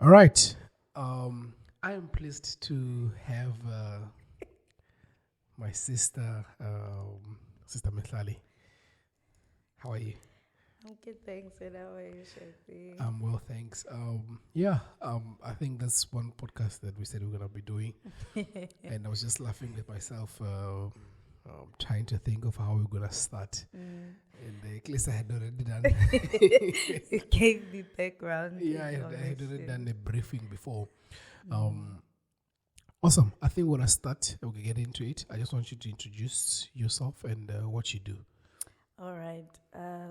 All right. I am pleased to have my sister, Sister Mihlali. How are you? I'm good, thanks. And how are you, Shakti? I'm well, thanks. I think that's one podcast that we said we're gonna be doing, and I was just laughing with myself, trying to think of how we're gonna start. Mm. And at least I had already done. You gave me background Yeah, I had already done information. a briefing before. Mm. Um, Awesome. I think when I start, we can get into it. I just want you to introduce yourself and what you do. All right.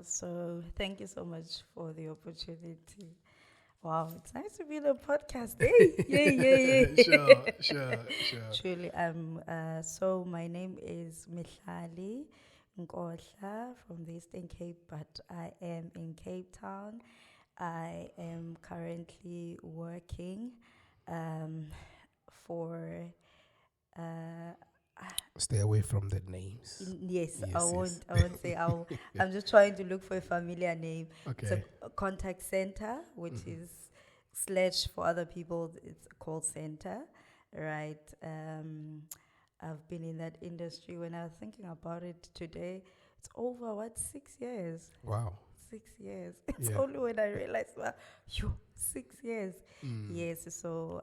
So thank you so much for the opportunity. Wow, it's nice to be on a podcast. Hey, yeah, yeah, yeah. Sure. Truly, so my name is Mihlali Nkohla from the Eastern Cape, but I am in Cape Town. I am currently working um, for uh, Stay away from the names. yes, I Yes, yes. won't. I won't say. I'm just trying to look for a familiar name. It's Okay. a contact center, which Mhm. is slash for other people. It's a call center, right? I've been in that industry. When I was thinking about it today, it's over what 6 years. Wow. 6 years. It's Yeah. only when I realized, well, 6 years. Mm. Yes. So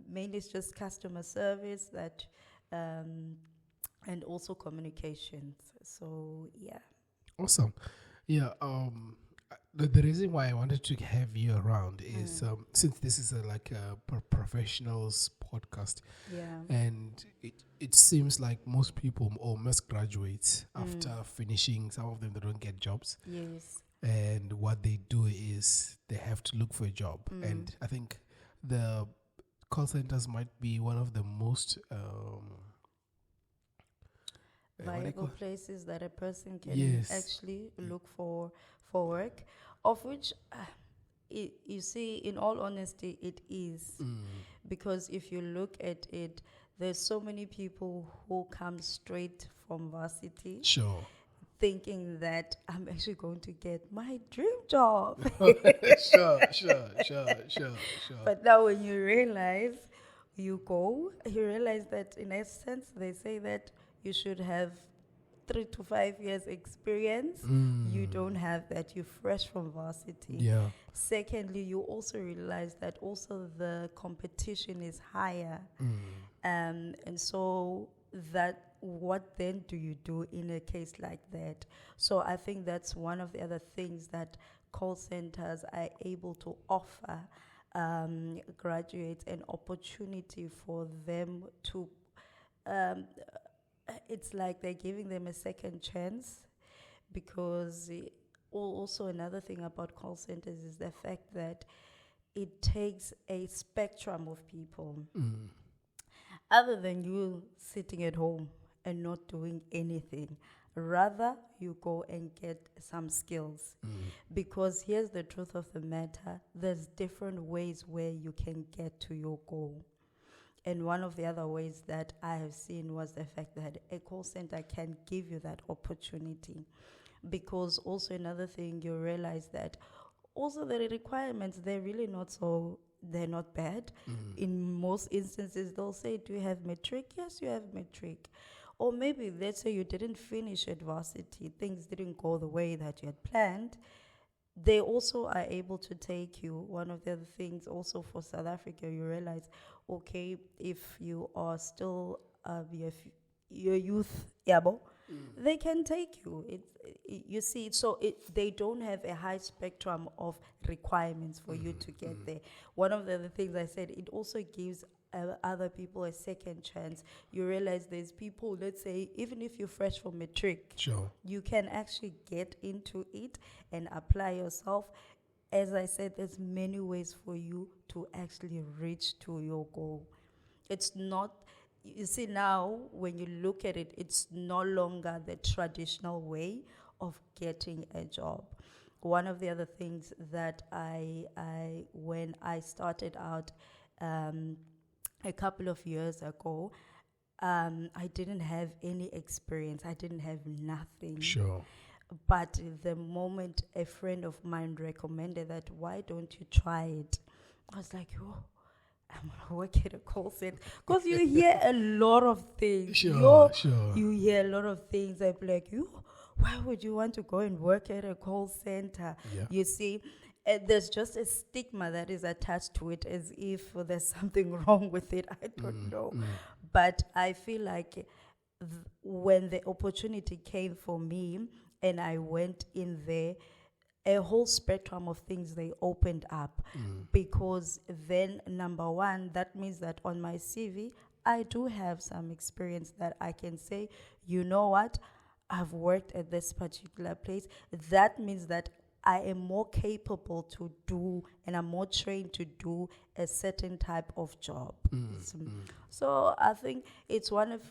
mainly it's just customer service that. Um, and also communications. So yeah. Awesome. Yeah. The reason why I wanted to have you around is Mm. since this is like a professionals podcast, Yeah. and it seems like most people or most graduates after Mm. finishing, some of them they don't get jobs, Yes. and what they do is they have to look for a job. Mm. And I think the call centers might be one of the most what do you Viable call places that a person can yes. actually look for work, of which you see, in all honesty, it is Mm, because if you look at it, there's so many people who come straight from varsity sure. thinking that I'm actually going to get my dream job. Sure. But now when you realize, you realize that in essence, they say that you should have 3 to 5 years experience. You Mm, don't have that. You're fresh from varsity. yeah. Secondly, you also realize that also the competition is higher. Mm, And so that what then do you do in a case like that? So I think that's one of the other things that call centers are able to offer graduates, an opportunity for them to um, it's like they're giving them a second chance because also another thing about call centers is the fact that it takes a spectrum of people mm, other than you sitting at home and not doing anything. Rather, you go and get some skills. mm, Because here's the truth of the matter, there's different ways where you can get to your goal. And one of the other ways that I have seen was the fact that a call center can give you that opportunity. Because also another thing, you realize that also the requirements, they're not bad. mm, In most instances, they'll say, do you have matric? Yes, you have matric. Or maybe let's say you didn't finish at varsity, things didn't go the way that you had planned. They also are able to take you. One of the other things also for South Africa, you realize, okay, if you are still your, your youth, yabo, they can take you. You see, so they don't have a high spectrum of requirements for you to get there. One of the other things I said, it also gives other people a second chance. You realize there's people, let's say, even if you're fresh from matric, sure. you can actually get into it and apply yourself. As I said, there's many ways for you to actually reach to your goal. It's not, you see, now when you look at it, it's no longer the traditional way of getting a job. One of the other things that I when I started out um, a couple of years ago, I didn't have any experience. I didn't have nothing. Sure. But the moment a friend of mine recommended that, why don't you try it? I was like, oh, I'm gonna work at a call center because you hear a lot of things. Sure, sure. You hear a lot of things. I'm like, you, why would you want to go and work at a call center? Yeah. You see, there's just a stigma that is attached to it, as if there's something wrong with it. I don't know, but I feel like when the opportunity came for me and I went in there, a whole spectrum of things they opened up, because then number one, that means that on my CV I do have some experience that I can say, you know what, I've worked at this particular place. That means that I am more capable to do and I'm more trained to do a certain type of job. So I think it's one of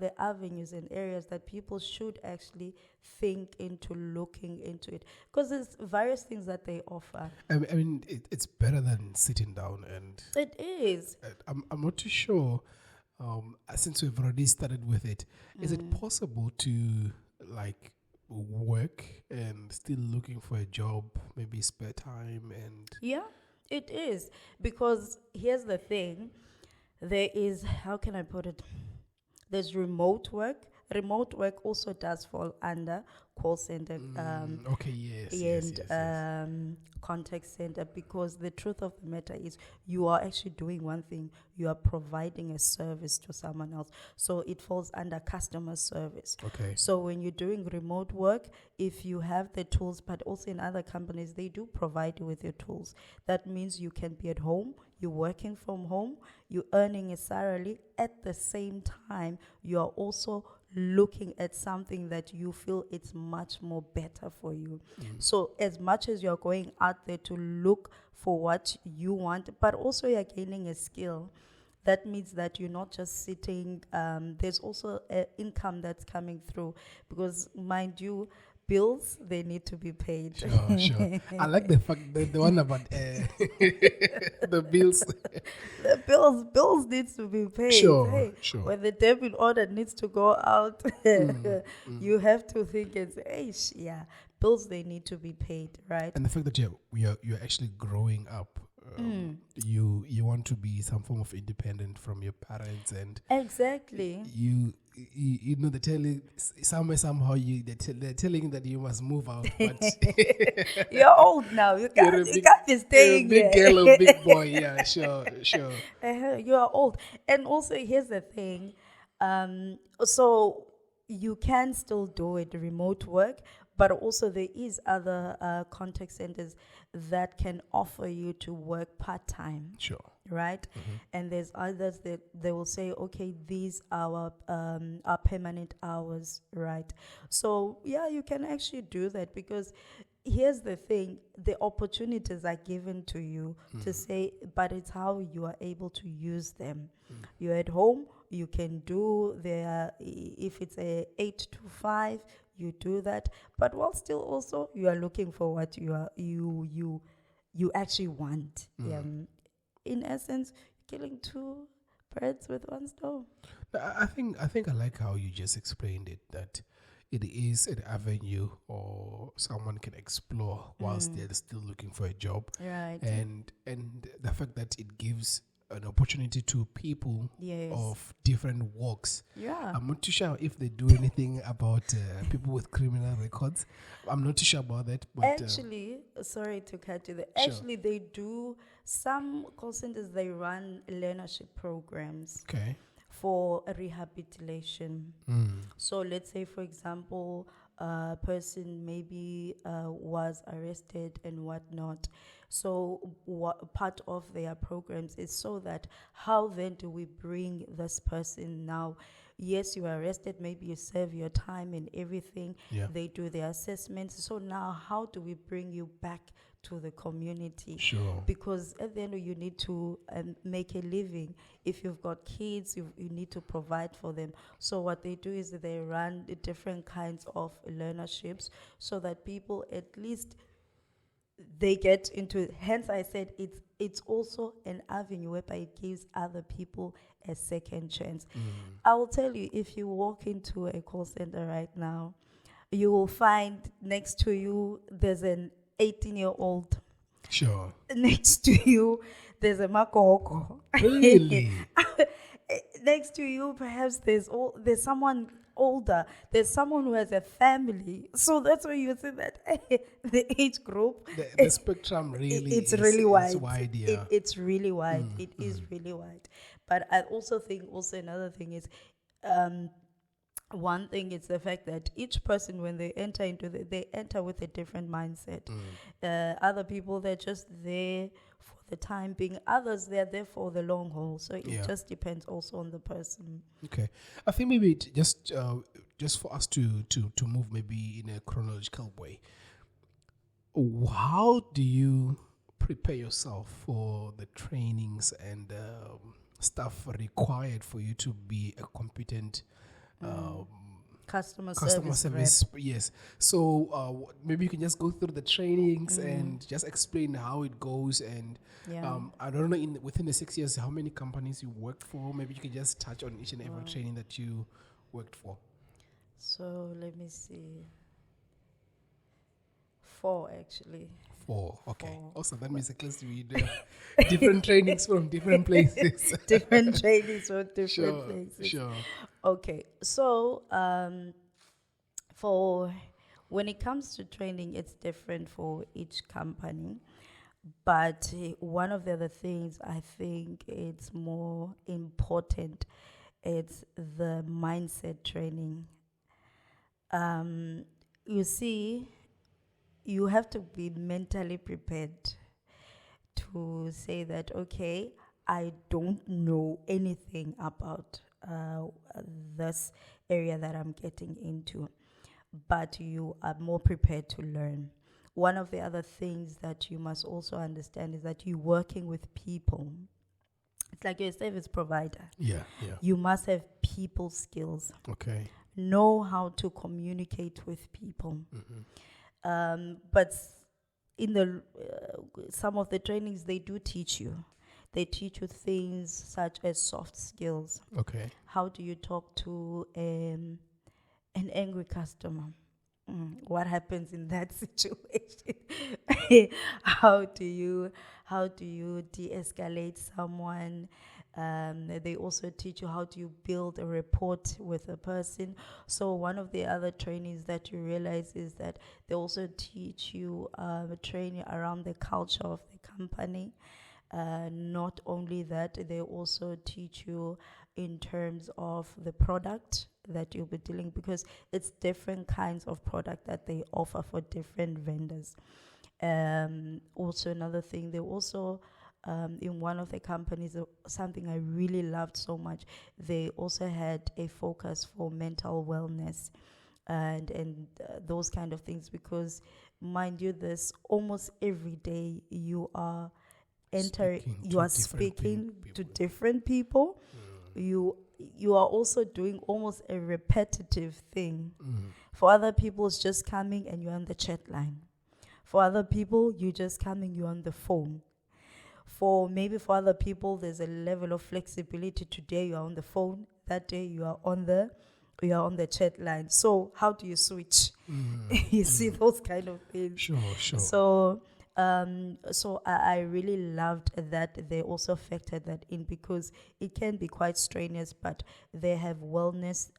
the avenues and areas that people should actually think into looking into it, because there's various things that they offer. I mean, it's better than sitting down, and It is. I'm not too sure. Since we've already started with it, is it possible to like work and still looking for a job, maybe spare time and Yeah, it is. Because here's the thing, there is, how can I put it? There's remote work. Remote work also does fall under call center okay, yes, and yes. contact center, because the truth of the matter is you are actually doing one thing, you are providing a service to someone else, so it falls under customer service. Okay. So when you're doing remote work, if you have the tools, but also in other companies they do provide you with your tools, that means you can be at home, you're working from home, you're earning a salary, at the same time you are also looking at something that you feel it's much more better for you. So as much as you're going out there to look for what you want, but also you're gaining a skill, that means that you're not just sitting, there's also an income that's coming through, because mind you, bills, they need to be paid. Sure, sure. I like the fact the one about the bills. The bills needs to be paid. Sure, Hey, sure. when the debit order needs to go out, you have to think and say, hey, yeah, bills, they need to be paid, right? And the fact that you're actually growing up, you want to be some form of independent from your parents, and Exactly. you know, somehow they're telling that you must move out, but You're old now. You you're can't, a you big, can't be you're a staying big here. girl or big boy. Yeah, sure, sure. You are old. And also, here's the thing. So you can still do it, remote work, but also there is other contact centers that can offer you to work part-time. Sure. Right? And there's others that they will say, okay, these are our permanent hours, right? So yeah, you can actually do that, because here's the thing, the opportunities are given to you to say, but it's how you are able to use them. You're at home, you can do if it's a 8 to 5, you do that, but while still also you are looking for what you actually want. In essence, killing two birds with one stone. I think I like how you just explained it, that it is an avenue or someone can explore whilst they're still looking for a job. Right. And the fact that it gives an opportunity to people Yes. of different walks. Yeah. I'm not too sure if they do anything about people with criminal records. I'm not too sure about that. But Actually, sorry to cut you there. Sure. Actually, they do, some call centers, they run learnership programs okay. for rehabilitation. So let's say, for example, a person maybe was arrested and whatnot. So part of their programs is so that how then do we bring this person now? Yes, you are arrested, maybe you serve your time and everything. Yeah. They do their assessments. So now how do we bring you back to the community? Sure. Because at the end you need to make a living. If you've got kids, you need to provide for them. So what they do is they run the different kinds of learnerships so that people at least they get into it. Hence I said it's also an avenue whereby it gives other people a second chance. I will tell you, if you walk into a call center right now, you will find next to you there's an 18-year-old. Sure. Next to you there's a makoko. Really? Next to you, perhaps there's someone older. There's someone who has a family. So that's why you see that the age group, The spectrum really it's really wide. is wide, yeah. It's really wide. It is really wide. But I also think another thing is, um, one thing is the fact that each person, when they enter they enter with a different mindset. Other people, they're just there for the time being. Others, they're there for the long haul. So it Yeah. just depends also on the person. Okay, I think maybe just for us to move maybe in a chronological way. How do you prepare yourself for the trainings and stuff required for you to be a competent Customer customer service service? Yes. So maybe you can just go through the trainings and just explain how it goes. And Yeah. I don't know, within the 6 years, how many companies you worked for. Maybe you can just touch on each and every training that you worked for. So let me see. 4 actually. 4. Okay. 4. Also, that means at least we do have different trainings from different places. Different trainings from different Sure. places. Sure. Okay, so for when it comes to training, it's different for each company. But one of the other things I think it's more important, it's the mindset training. You see, you have to be mentally prepared to say that, okay, I don't know anything about this area that I'm getting into, but you are more prepared to learn. One of the other things that you must also understand is that you're working with people. It's like you're a service provider. Yeah. Yeah. You must have people skills, Okay. know how to communicate with people. But in the some of the trainings, they do teach you. They teach you things such as soft skills. Okay. How do you talk to an angry customer? What happens in that situation? how do you de-escalate someone? They also teach you how do you build a rapport with a person. So one of the other trainings that you realize is that they also teach you training around the culture of the company. Not only that, they also teach you in terms of the product that you'll be dealing, because it's different kinds of product that they offer for different vendors. Also, another thing, they also in one of the companies, something I really loved so much, they also had a focus for mental wellness and those kind of things, because mind you, this almost every day you are speaking to different people. You are also doing almost a repetitive thing. For other people, it's just coming and you're on the chat line. For other people, you're just coming, you're on the phone. For other people, there's a level of flexibility. Today you're on the phone, that day you are on the chat line. So how do you switch? You see those kind of things. Sure. So I really loved that they also factored that in, because it can be quite strenuous, but they have wellness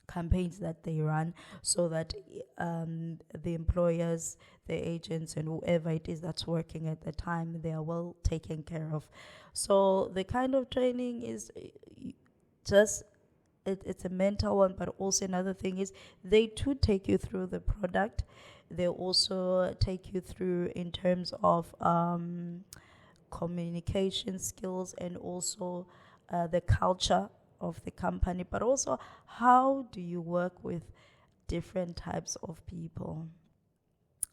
campaigns that they run, so that the employers, the agents, and whoever it is that's working at the time, they are well taken care of. So the kind of training is just it's a mental one, but also another thing is they too take you through the product. They also take you through in terms of communication skills, and also the culture of the company, but also how do you work with different types of people.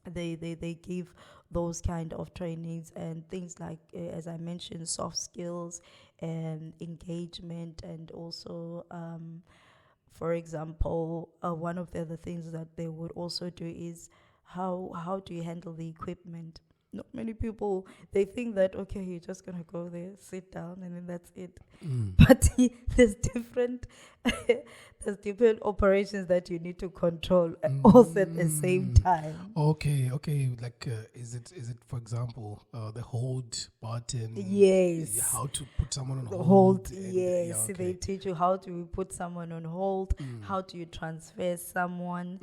They give those kind of trainings and things like, as I mentioned, soft skills and engagement, and also for example, one of the other things that they would also do is how do you handle the equipment. not many people, they think that, okay, you're just going to go there, sit down, and then that's it. But there's different there's different operations that you need to control also at the same time. Okay. Like, is it for example the hold button? Yes. How to put someone on hold? Hold, and, yes. okay. They teach you how to put someone on hold, how do you transfer someone.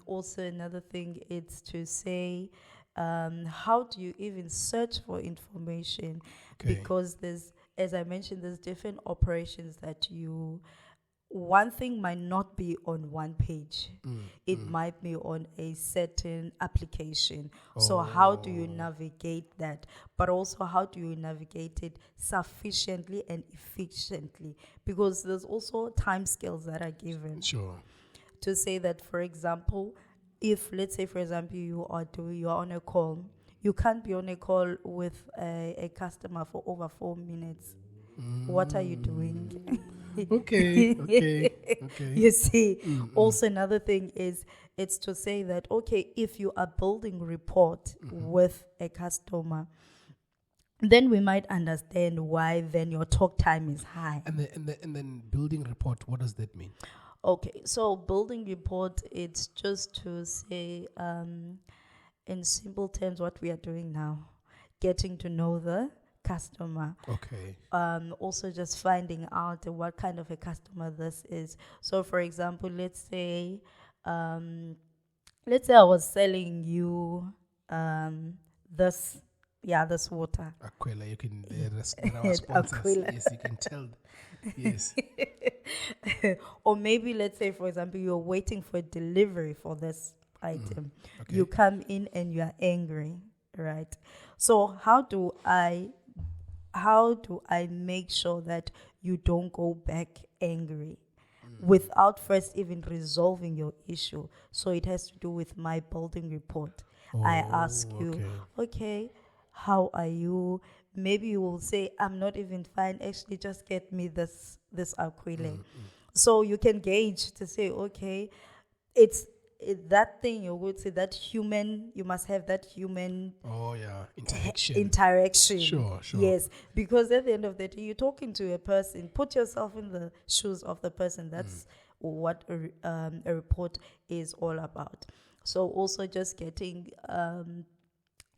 Also, another thing is to say, how do you even search for information? Okay. Because there's, as I mentioned, there's different operations that you. One thing might not be on one page. It might be on a certain application. So how do you navigate that? But also, how do you navigate it sufficiently and efficiently? Because there's also time scales that are given. Sure. To say that, for example, if, let's say, for example, you are on a call, you can't be on a call with a customer for over 4 minutes. What are you doing? Okay. You see, also another thing is, it's to say that, okay, if you are building rapport with a customer, then we might understand why then your talk time is high. And then building report, what does that mean? Okay, so building rapport, it's just to say, in simple terms, what we are doing now, getting to know the customer. Okay. Also just finding out what kind of a customer this is. So for example, let's say I was selling you this water. Aquila, you can they're our sponsors. Aquila. Yes, you can tell. Yes. Or maybe let's say, for example, you're waiting for delivery for this item. Okay. You come in and you are angry, right? So how do I make sure that you don't go back angry without first even resolving your issue? So it has to do with my building report. I ask you, okay, how are you? Maybe you will say, I'm not even fine. Actually, just get me this Aquile. So you can gauge to say, okay, it's that thing you would say, that human, you must have that human interaction. Sure. Yes, because at the end of the day, you're talking to a person. Put yourself in the shoes of the person. That's what a report is all about. So also just getting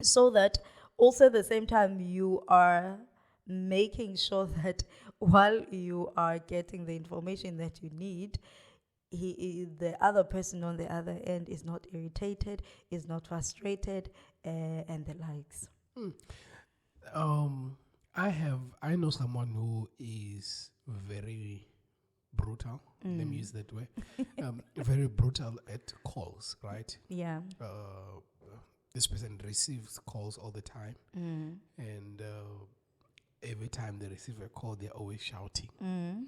so that also at the same time you are making sure that while you are getting the information that you need, the other person on the other end is not irritated, is not frustrated, and the likes. I know someone who is very brutal. Let me use that way. Very brutal at calls, right? Yeah. This person receives calls all the time, and every time they receive a call, they're always shouting.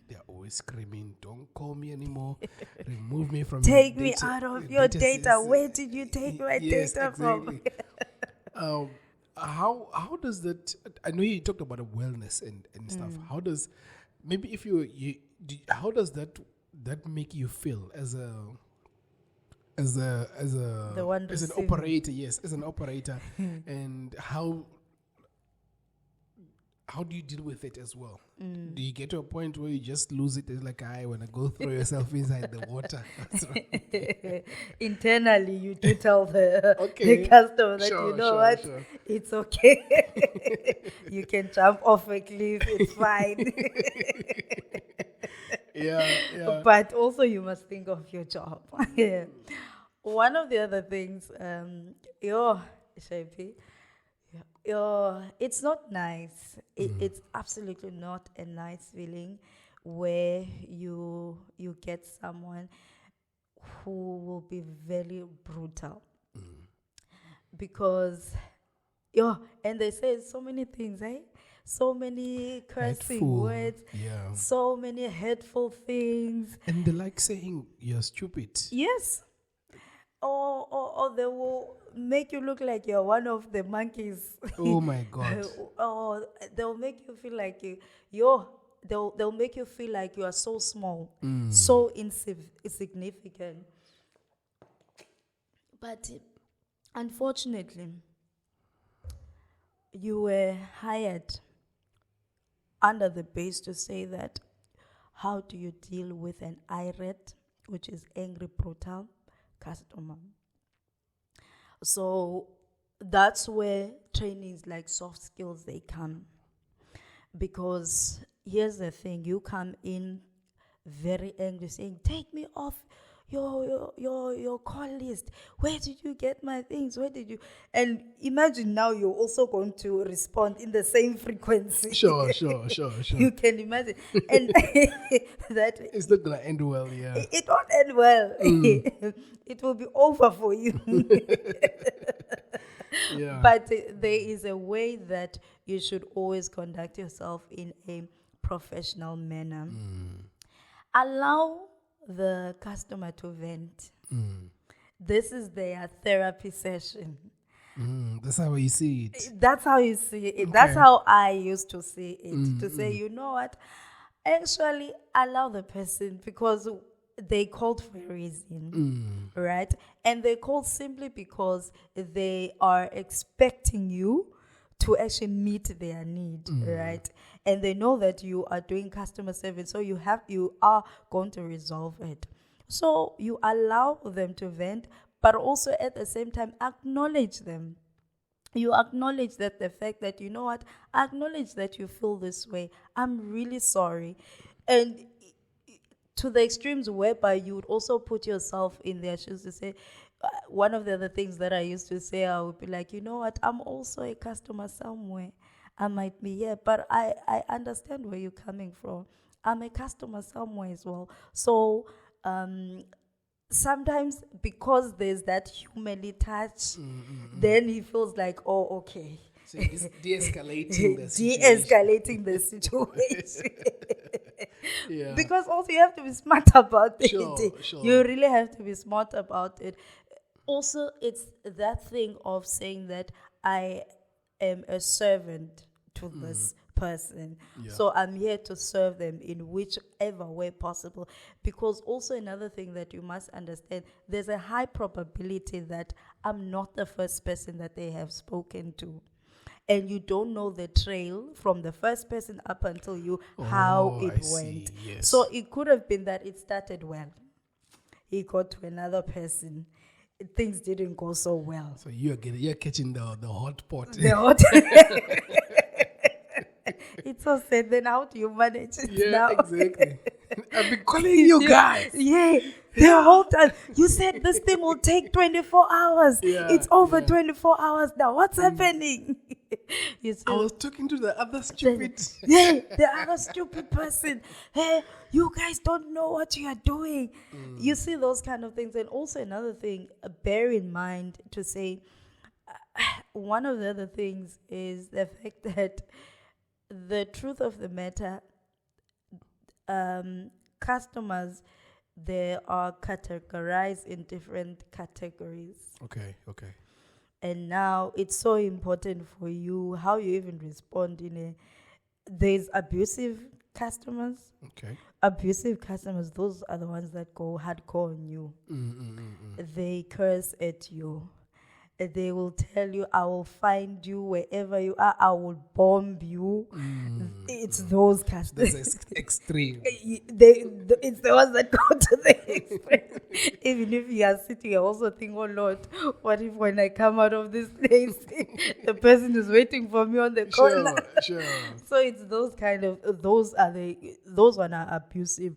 They're always screaming, "Don't call me anymore. Remove me from Take your me data, out of your data. Where did you take my yes, data exactly. from? How does that? I know you talked about wellness and stuff. How does, maybe if how does that make you feel as an receiving. operator? Yes, as an operator, and how do you deal with it as well? Do you get to a point where you just lose it? It's like, I want to go throw yourself inside the water. That's right. Internally, you do tell the Okay. customer that, Sure, you know sure, what, sure. it's okay. You can jump off a cliff, it's fine. Yeah. But also you must think of your job. Yeah. One of the other things, Shapey, it's not nice. It's absolutely not a nice feeling where you get someone who will be very brutal. Because, and they say so many things, so many cursing Hateful, words, yeah. so many hateful things. And they like saying you're stupid. Yes. Or they will make you look like you're one of the monkeys. Oh my God. Or they'll make you feel like they'll make you feel like you are so small, so insignificant. But unfortunately, you were hired under the base to say that how do you deal with an irate, which is angry, brutal customer. So that's where trainings like soft skills they come. Because here's the thing, you come in very angry saying, take me off your call list. Where did you get my things? Where did you? And imagine now you're also going to respond in the same frequency. Sure. You can imagine. And that It's not gonna end well, yeah. it won't end well. It will be over for you. Yeah. But there is a way that you should always conduct yourself in a professional manner. Allow the customer to vent. This is their therapy session. That's how you see it. That's how you see it. Okay. That's how I used to see it. To say, you know what? Actually, allow the person, because they called for a reason, right? And they called simply because they are expecting you to actually meet their need, right? And they know that you are doing customer service, so you are going to resolve it. So you allow them to vent, but also at the same time acknowledge them. You acknowledge that the fact that, you know what, I acknowledge that you feel this way. I'm really sorry. And to the extremes whereby you would also put yourself in their shoes to say, one of the other things that I used to say, I would be like, you know what, I'm also a customer somewhere. I might be here, but I understand where you're coming from. I'm a customer somewhere as well. So sometimes because there's that humanly touch, then he feels like, oh, okay. So it's de-escalating the situation. De-escalating the situation. Yeah. Because also you have to be smart about it. Sure. You really have to be smart about it. Also, it's that thing of saying that I am a servant to this person. Yeah. So I'm here to serve them in whichever way possible. Because also another thing that you must understand, there's a high probability that I'm not the first person that they have spoken to. And you don't know the trail from the first person up until you, how it went. Yes. So it could have been that it started well. He got to another person. Things didn't go so well. So you're catching the hot pot. The hot It's so sad. Then how do you manage it now? Exactly. I've been calling you guys. Yeah. The whole time. You said this thing will take 24 hours. Yeah, It's over 24 hours now. What's happening? You see, I was talking to the other stupid. the other stupid person. Hey, you guys don't know what you are doing. You see those kind of things. And also another thing, bear in mind to say, one of the other things is the fact that the truth of the matter, customers, they are categorized in different categories. Okay. And now it's so important for you how you even respond there's abusive customers. Okay. Abusive customers, those are the ones that go hardcore on you. They curse at you. They will tell you, I will find you wherever you are. I will bomb you. It's those customers. That's extreme. It's the ones that go to the extreme. Even if you are sitting, I also think, oh Lord, what if when I come out of this place, the person is waiting for me on the corner? Sure. So it's those kind of, those one are abusive.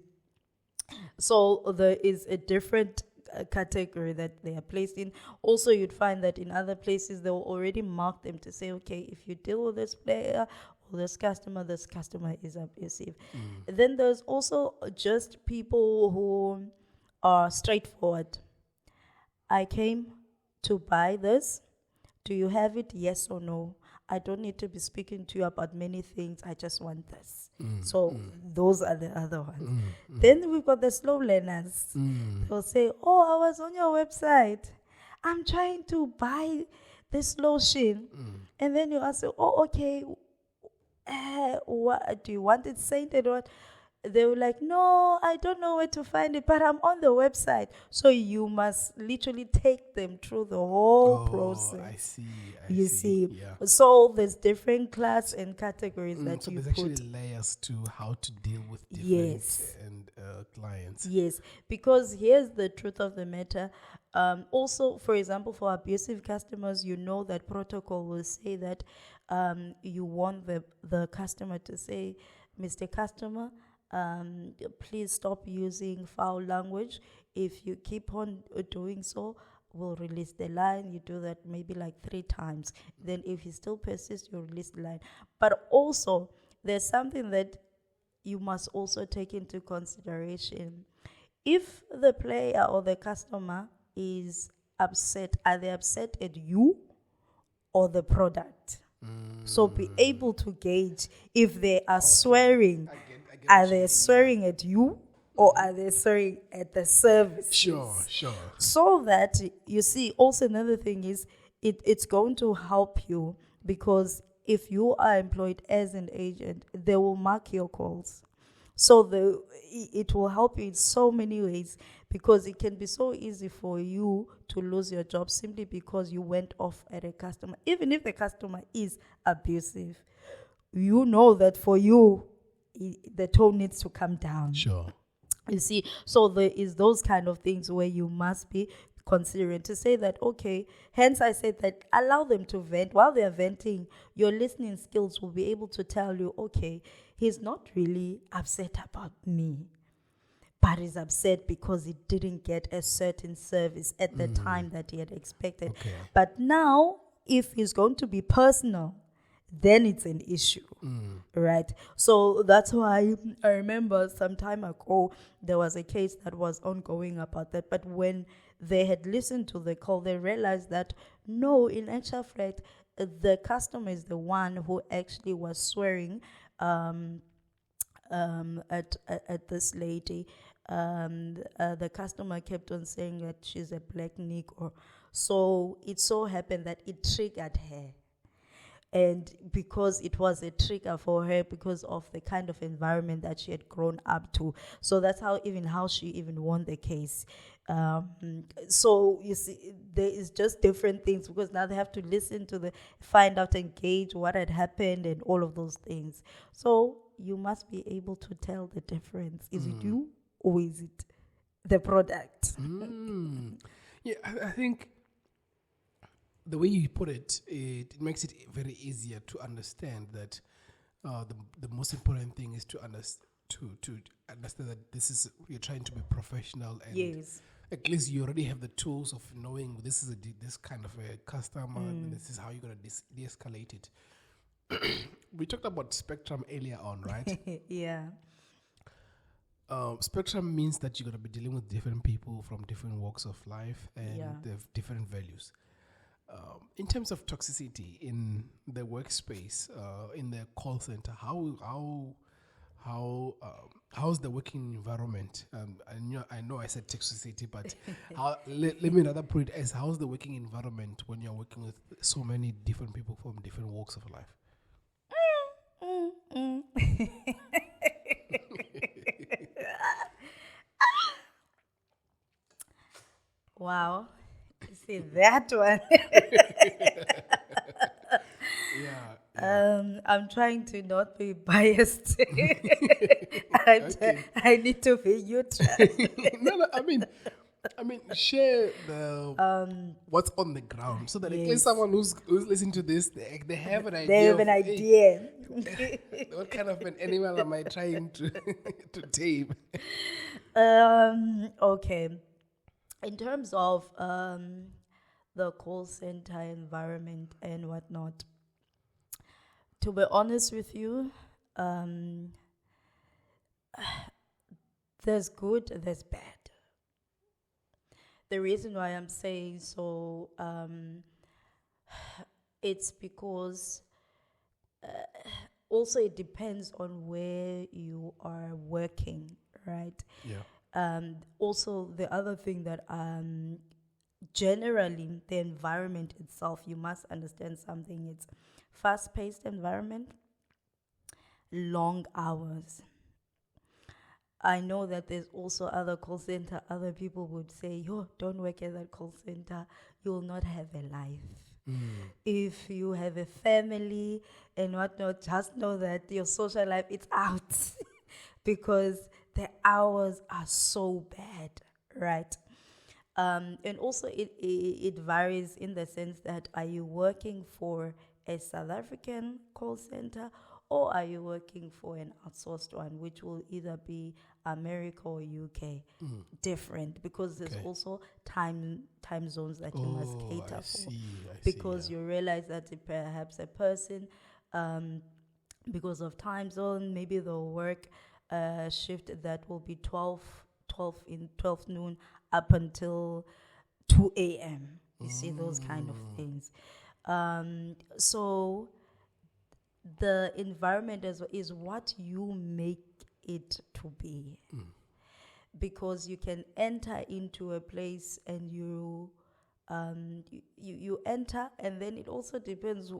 So there is a different category that they are placed in. Also, you'd find that in other places they will already mark them to say, okay, if you deal with this player or this customer is abusive. Then there's also just people who are straightforward. I came to buy this. Do you have it? Yes or no? I don't need to be speaking to you about many things. I just want this. So those are the other ones. Then we've got the slow learners. They'll say, oh, I was on your website. I'm trying to buy this lotion. And then you ask, oh, okay, what do you want it scented or what? they were like, no, I don't know where to find it, but I'm on the website. So you must literally take them through the whole Oh, I process. see. I You see. see, Yeah. so there's different class and categories that So you there's actually put. layers to how to deal with different Yes. and clients. Yes, because here's the truth of the matter. Also, for example, for abusive customers, you know that protocol will say that you want the customer to say, Mr. Customer, please stop using foul language. If you keep on doing so, we'll release the line. You do that maybe like 3 times. Then, if he still persists, you release the line. But also, there's something that you must also take into consideration. If the player or the customer is upset, are they upset at you or the product? So be able to gauge if they are swearing. I get Are what you they mean, swearing at you or are they swearing at the service? Sure, sure. So that you see, also another thing is it's going to help you because if you are employed as an agent, they will mark your calls. So it will help you in so many ways because it can be so easy for you to lose your job simply because you went off at a customer. Even if the customer is abusive, you know that for you, the tone needs to come down. Sure. You see, so there is those kind of things where you must be considering to say that, okay, hence I said that allow them to vent. While they're venting, your listening skills will be able to tell you, okay, he's not really upset about me, but he's upset because he didn't get a certain service at the time that he had expected. Okay. But now, if he's going to be personal, then it's an issue, right? So that's why I remember some time ago, there was a case that was ongoing about that. But when they had listened to the call, they realized that no, in actual fact, the customer is the one who actually was swearing at this lady. The customer kept on saying that she's a black Negro. So it so happened that it triggered her. And because it was a trigger for her because of the kind of environment that she had grown up to. So that's how she even won the case. So you see, there is just different things because now they have to listen to find out, engage what had happened and all of those things. So you must be able to tell the difference. Is it you or is it the product? Yeah, I think the way you put it, it makes it very easier to understand that the most important thing is to understand that this is, you're trying to be professional, and Yes. at least you already have the tools of knowing this is this kind of a customer and this is how you're going to de-escalate it. We talked about spectrum earlier on, right? Yeah. Spectrum means that you're going to be dealing with different people from different walks of life and Yeah. they have different values. In terms of toxicity in the workspace, in the call center, how's the working environment? I know I said toxicity, but let me rather put it as, how's the working environment when you're working with so many different people from different walks of life? Wow. You see that one? Yeah. I'm trying to not be biased. Okay. I need to be neutral. No, I mean, share the what's on the ground so that at least Yes. someone who's listening to this, they have an idea. They have an of, idea. hey, what kind of an animal am I trying to to tame? Okay. In terms of the call center environment and whatnot, to be honest with you, there's good, there's bad. The reason why I'm saying so, it's because also it depends on where you are working, right? Yeah. Also, the other thing that generally the environment itself, you must understand something. It's fast-paced environment, long hours. I know that there's also other call center. Other people would say, "Yo, don't work at that call center. You will not have a life. If you have a family and whatnot, just know that your social life is out because the hours are so bad, right?" And also, it varies in the sense that are you working for a South African call center or are you working for an outsourced one, which will either be America or UK? Different because there's Okay. also time zones that you must Oh, cater I for. see. I see. Because Yeah. you realize that perhaps a person, um, because of time zone, maybe they'll work a shift that will be 12 noon up until 2 a.m. You see those kind of things. So the environment is what you make it to be. Because you can enter into a place and you enter, and then it also depends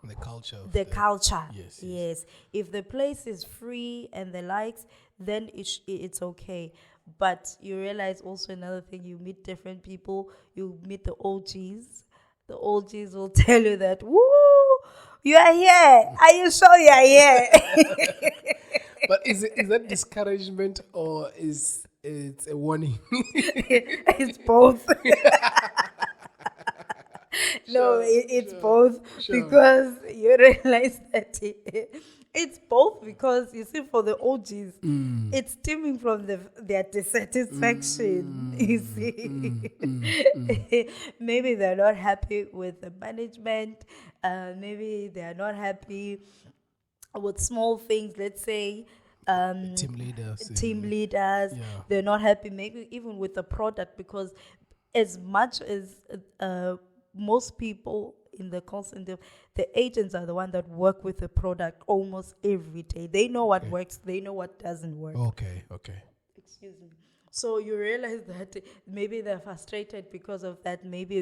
The culture of the culture. Yes, yes. Yes, if the place is free and the likes, then it's okay. But you realize also another thing: you meet different people. You meet the OGs. The OGs will tell you that, "Woo, you are here. Are you sure you are here?" But is that discouragement or is it's a warning? It's both. No, it's both Sure. because you realize that it's both because you see for the OGs, it's stemming from their dissatisfaction. You see, maybe they're not happy with the management. Maybe they are not happy with small things. Let's say Team leaders. team leaders, Yeah. they're not happy maybe even with the product, because as much as most people in the call center, the agents are the one that work with the product almost every day. They know what Okay. works, they know what doesn't work. Okay. Okay. Excuse me. So you realize that maybe they're frustrated because of that. Maybe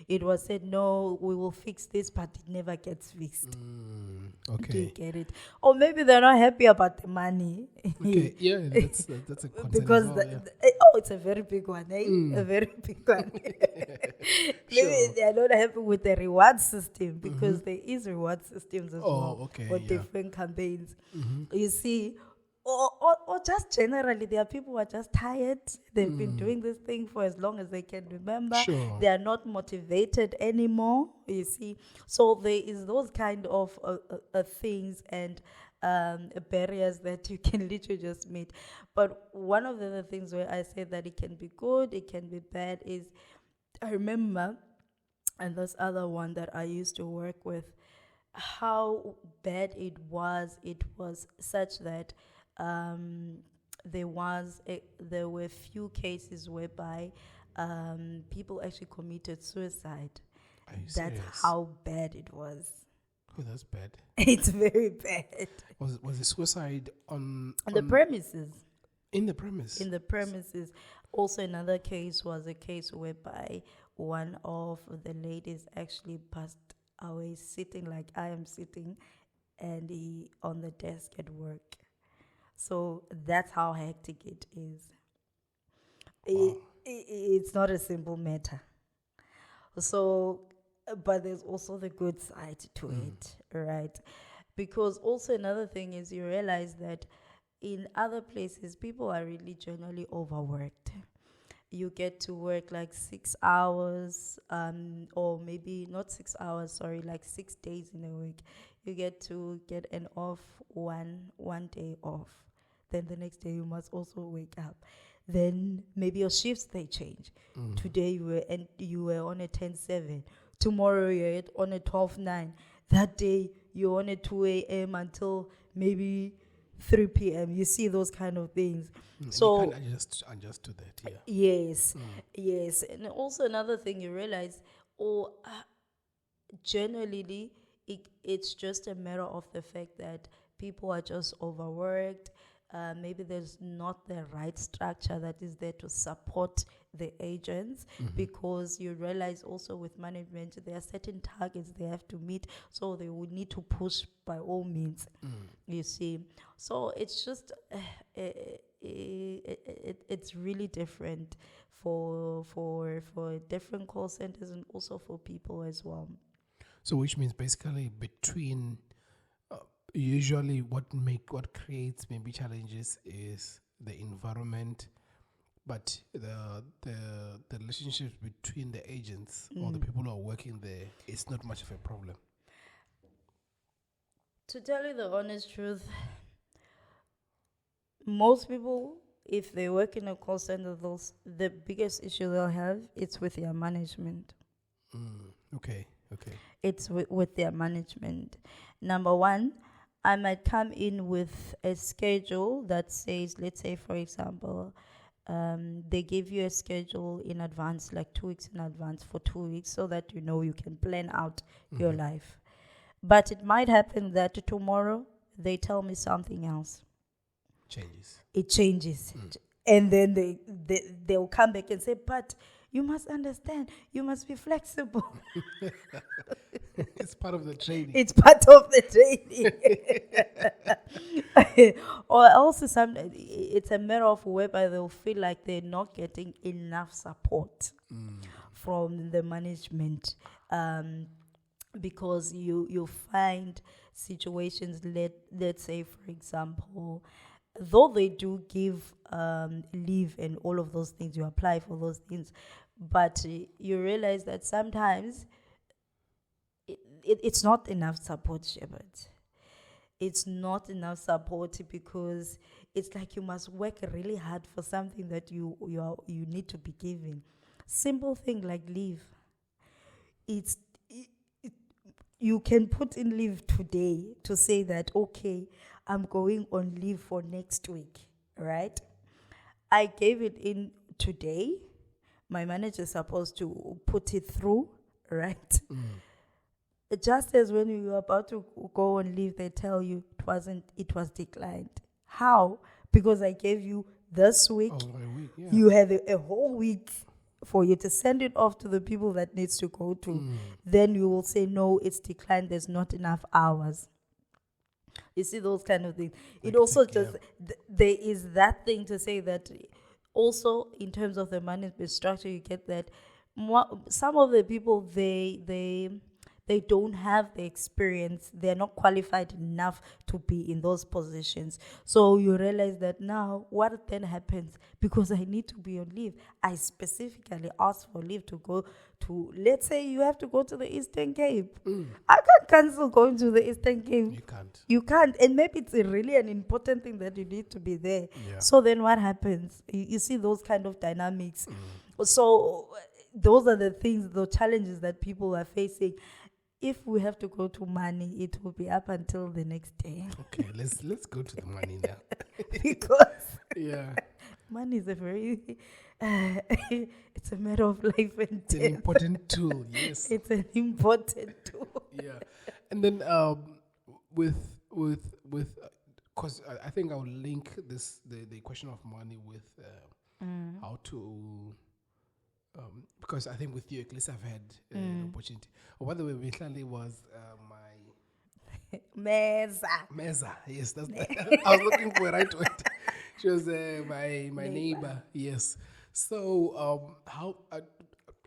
it was said, no, we will fix this, but it never gets fixed. Do you Okay. get it? Or maybe they're not happy about the money. Okay. Yeah, that's a concern Because as well. Yeah. it's a very big one, eh? A very big one. Maybe Sure. they are not happy with the reward system, because there is reward systems as well Okay, for yeah. different campaigns. You see, or just generally, there are people who are just tired. They've been doing this thing for as long as they can remember. Sure. They are not motivated anymore. You see, so there is those kind of things and barriers that you can literally just meet. But one of the other things where I say that it can be good, it can be bad, is I remember, and this other one that I used to work with, how bad it was. It was such that there were few cases whereby people actually committed suicide. Are you That's serious? how bad it was. Oh, that's bad. It's very bad. Was the suicide on The premises. in the premise? In the premises. Also, another case was a case whereby one of the ladies actually passed away sitting like I am sitting, and he on the desk at work. So that's how hectic it is. It's not a simple matter. So, but there's also the good side to it, right? Because also another thing is you realize that in other places, people are really generally overworked. You get to work like 6 hours, or maybe not 6 hours, sorry, like 6 days in a week. You get to get an off, one day off. Then the next day you must also wake up. Then maybe your shifts they change. Today you were on a 10/7. Tomorrow you're on a 12/9. That day you're on a 2 a.m. until maybe 3 p.m. You see those kind of things. So you can adjust to that. Yeah. yes, yes. And also another thing you realize, or generally, it's just a matter of the fact that people are just overworked. Maybe there's not the right structure that is there to support the agents, because you realize also with management there are certain targets they have to meet, so they will need to push by all means. You see, so it's just it's really different for different call centers and also for people as well. So, which means basically between usually what creates maybe challenges is the environment, but the relationships between the agents or the people who are working there, it's not much of a problem. To tell you the honest truth, most people, if they work in a call center, the biggest issue they'll have, it's with their management. Okay. It's with their management. Number one, I might come in with a schedule that says, let's say, for example, they give you a schedule in advance, like 2 weeks in advance for 2 weeks, so that you know you can plan out your life. But it might happen that tomorrow they tell me something else. It changes. And then they'll come back and say, but you must understand, you must be flexible. It's part of the training. It's part of the training. Or else it's a matter of whereby they'll feel like they're not getting enough support from the management. Because you find situations, let's say, for example, though they do give leave and all of those things, you apply for those things, but you realize that sometimes it's not enough support, Shepard. It's not enough support, because it's like you must work really hard for something that you need to be given. Simple thing like leave. You can put in leave today to say that, okay, I'm going on leave for next week, right? I gave it in today. My manager is supposed to put it through, right? Just as when you were about to go on leave, they tell you it was declined. How? Because I gave you this week. You have a whole week for you to send it off to the people that needs to go to. Then you will say, no, it's declined. There's not enough hours. You see those kind of things. It also just, there is that thing to say that also in terms of the management structure, you get that some of the people, they don't have the experience. They're not qualified enough to be in those positions. So you realize that now what then happens, because I need to be on leave, I specifically asked for leave to go to, let's say you have to go to the Eastern Cape. I can't cancel going to the Eastern Cape. You can't. And maybe it's really an important thing that you need to be there. So then what happens? You see those kind of dynamics. So those are the things, the challenges that people are facing. If we have to go to money, it will be up until the next day. Okay, let's go to the money now. Because money is a very it's a matter of life and death. It's an important tool. Yes, it's an important tool. And then with because I think I'll link the question of money with how to. Because I think with you, at least I've had an opportunity. Oh, by the way, Mihlali was my Meza. Yes, that's I was looking for a right word. She was my neighbor. Yes. So how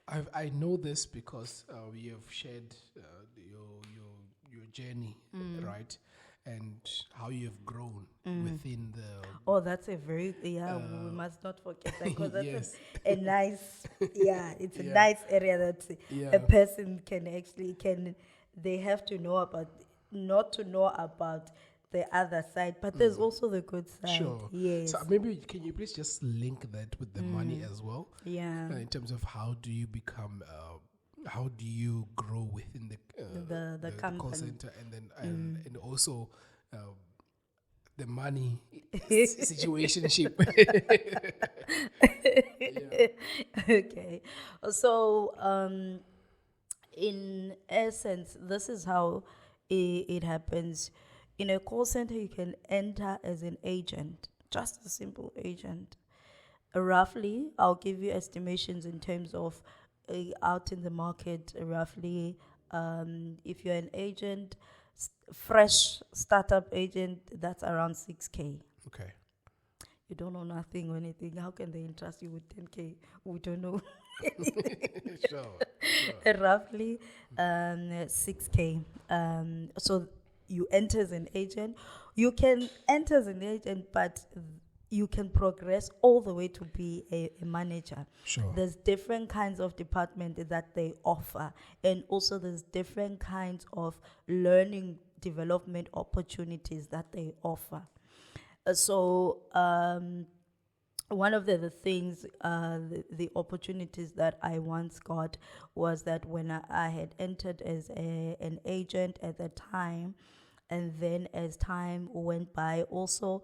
I know this because we have shared your journey, right? And how you have grown within the... Oh, that's a very... we must not forget that, because that's a nice... it's a nice area that a person can actually... They have to know about... Not to know about the other side, but there's also the good side. Sure. Yes. So maybe can you please just link that with the money as well? Yeah. In terms of how do you become... how do you grow within the call center, and then and also the money situationship? Okay, so in essence, this is how it happens. In a call center, you can enter as an agent, just a simple agent. roughly, I'll give you estimations in terms of out in the market, roughly, if you're an agent, fresh startup agent, that's around 6K. Okay. You don't know nothing or anything. How can they entrust you with 10K? We don't know. Sure. Roughly 6K. So you enter as an agent. You can enter as an agent, but you can progress all the way to be a manager. Sure. There's different kinds of department that they offer, and also there's different kinds of learning development opportunities that they offer. So one of the things, the opportunities that I once got was that when I had entered as an agent at the time, and then as time went by, also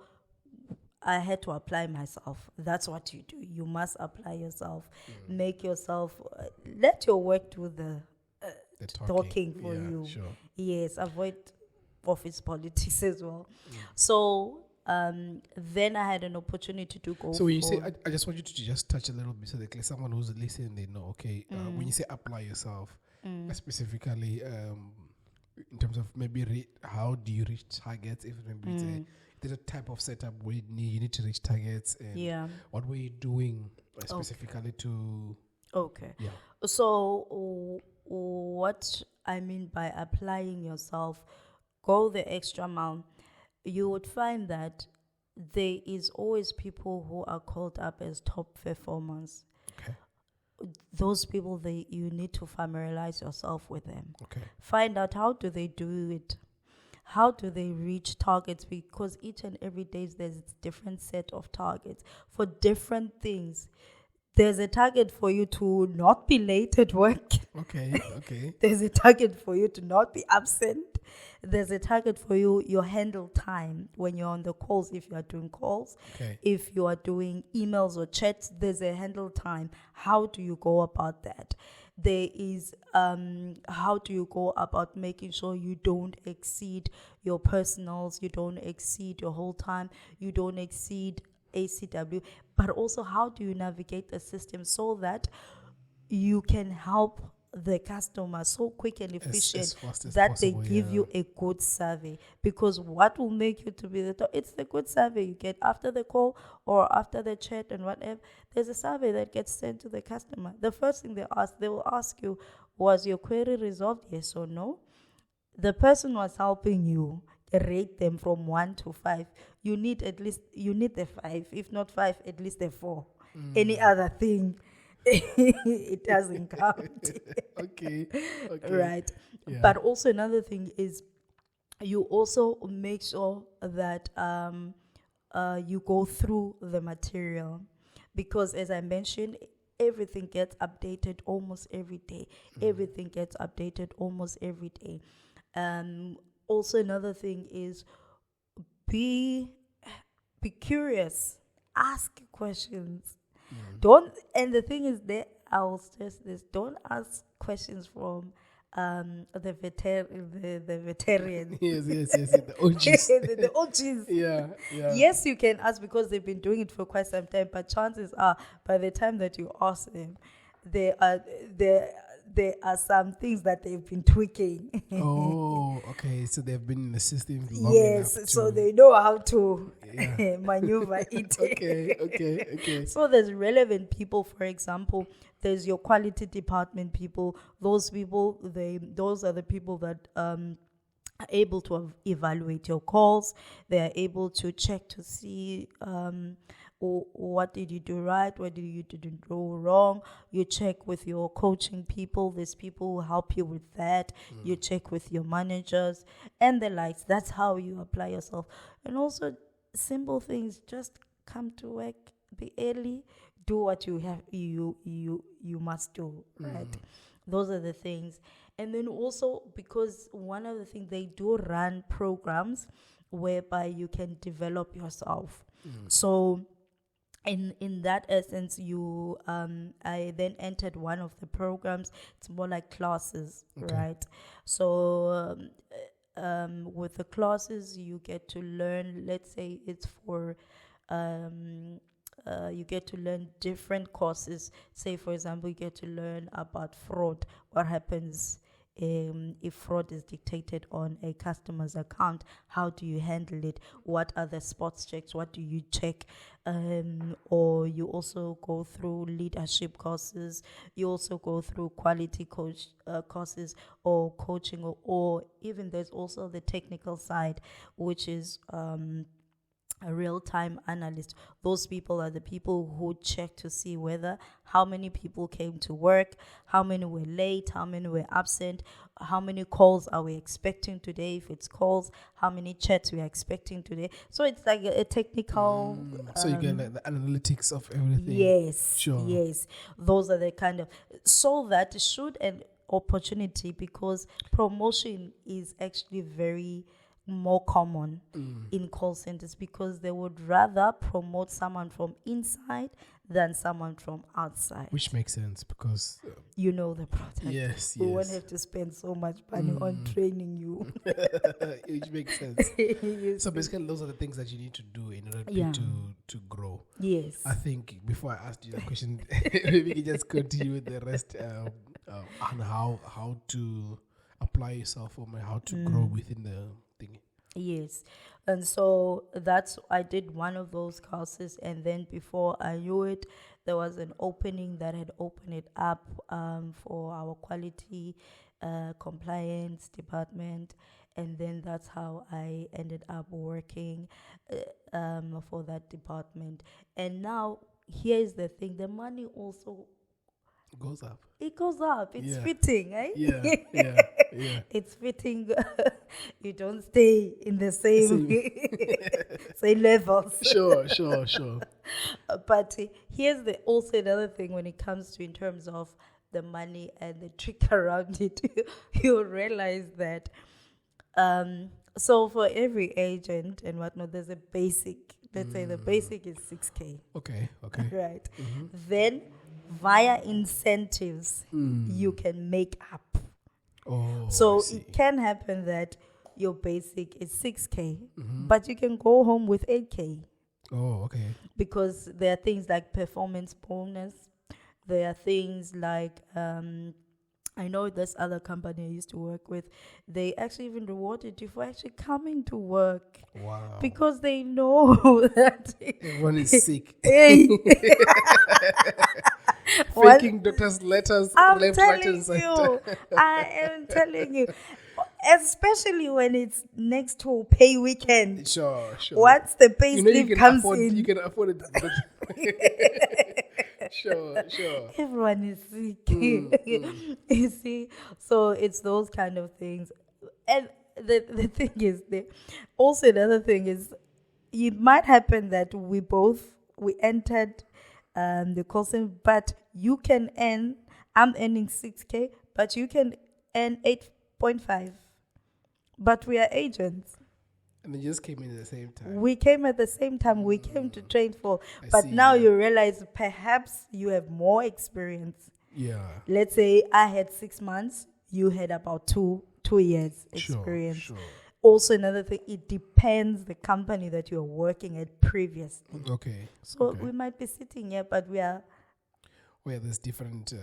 I had to apply myself. That's what you do. You must apply yourself, make yourself, let your work do the talking for you. Sure. Yes, avoid office politics as well. So then I had an opportunity to go. So when you say, I just want you to just touch a little bit so that like someone who's listening, they know, okay, when you say apply yourself, specifically in terms of maybe how do you reach targets, if maybe there's a type of setup where you need to reach targets, and what were you doing specifically to... Okay. Yeah. So what I mean by applying yourself, go the extra mile, you would find that there is always people who are called up as top performers. Okay. Those people, you need to familiarize yourself with them. Okay. Find out how do they do it. How do they reach targets? Because each and every day there's a different set of targets for different things. There's a target for you to not be late at work. Okay, okay. There's a target for you to not be absent. There's a target for you, your handle time when you're on the calls, if you are doing calls. Okay. If you are doing emails or chats, there's a handle time. How do you go about that? There is how do you go about making sure you don't exceed your personals, you don't exceed your whole time, you don't exceed ACW, but also how do you navigate the system so that you can help the customer so quick and efficient as fast as that possible, they give you a good survey. Because what will make you to be the top? It's the good survey you get after the call or after the chat and whatever. There's a survey that gets sent to the customer. The first thing they will ask you, was your query resolved? Yes or no? The person was helping you. Rate them from 1 to 5. You need the 5. If not 5, at least a 4. Any other thing, it doesn't count. Okay. Right. Yeah. But also another thing is you also make sure that you go through the material, because as I mentioned, everything gets updated almost every day. Everything gets updated almost every day. Also another thing is be curious, ask questions. And the thing is that I will stress this, don't ask questions from the veteran. Yes, the OGs. the OGs. Yeah. Yes, you can ask because they've been doing it for quite some time, but chances are by the time that you ask them, there are some things that they've been tweaking. Oh, okay. So they've been in the system long yes, enough so they know how to maneuver it. Okay. So there's relevant people, for example, there's your quality department people. Those are the people that are able to evaluate your calls. They are able to check to see what did you do right, what did you do wrong. You check with your coaching people. There's people who help you with that. You check with your managers and the likes. That's how you apply yourself. And also simple things, just come to work, be early, do what you have you must do, right? Those are the things. And then also, because one of the things, they do run programs whereby you can develop yourself. So in that essence, I then entered one of the programs. It's more like classes, right? So with the classes, you get to learn, let's say it's for You get to learn different courses. Say, for example, you get to learn about fraud. What happens if fraud is dictated on a customer's account? How do you handle it? What are the spots checks? What do you check? Or you also go through leadership courses. You also go through quality courses or coaching, or even there's also the technical side, which is a real-time analyst. Those people are the people who check to see whether how many people came to work, how many were late, how many were absent, how many calls are we expecting today, if it's calls, how many chats we are expecting today. So it's like a technical. So you get like the analytics of everything. Yes, Sure. yes. Those are the kind of, so that should an opportunity, because promotion is actually very more common in call centers, because they would rather promote someone from inside than someone from outside. Which makes sense because You know the product. yes, We won't yes. have to spend so much money on training you. Which makes sense. You So see? basically, those are the things that you need to do in order Yeah. to grow. Yes. I think before I asked you the question, maybe we can just continue with the rest on how to apply yourself or how to grow within the thing. Yes. And so I did one of those courses, and then before I knew it, there was an opening that had opened it up for our quality compliance department. And then that's how I ended up working for that department. And now, here's the thing, the money also, Goes up. it goes up. It's Yeah. fitting, eh? Yeah, yeah. It's fitting. You don't stay in the same same levels. Sure. But here's also another thing when it comes to in terms of the money and the trick around it. You'll realize that so for every agent and whatnot, there's a basic. Let's say the basic is 6K. Okay. Right. Then via incentives, you can make up. Oh, So I see. it can happen that your basic is 6K, but you can go home with 8K, Oh, okay. because there are things like performance bonus. There are things like, I know this other company I used to work with, they actually even rewarded you for actually coming to work, Wow. because they know that Everyone is sick. hey, Faking doctors' letters I'm left, right, telling and center. you, I am telling you, especially when it's next to pay weekend. Sure. Once the pay You know slip you can comes afford. in, You can afford it. Sure. everyone is sick. You see, so it's those kind of things. And the thing is, also another thing is, it might happen that we entered the call center, but you can earn, I'm earning 6K, but you can earn 8.5. But we are agents. And they just came in at the same time. We came at the same time. We came to train for. I But see, now yeah. you realize perhaps you have more experience. Yeah. Let's say I had 6 months. You had about two years experience. Sure. Also, another thing, it depends the company that you're working at previously. Okay. So we might be sitting here, but Where there's different.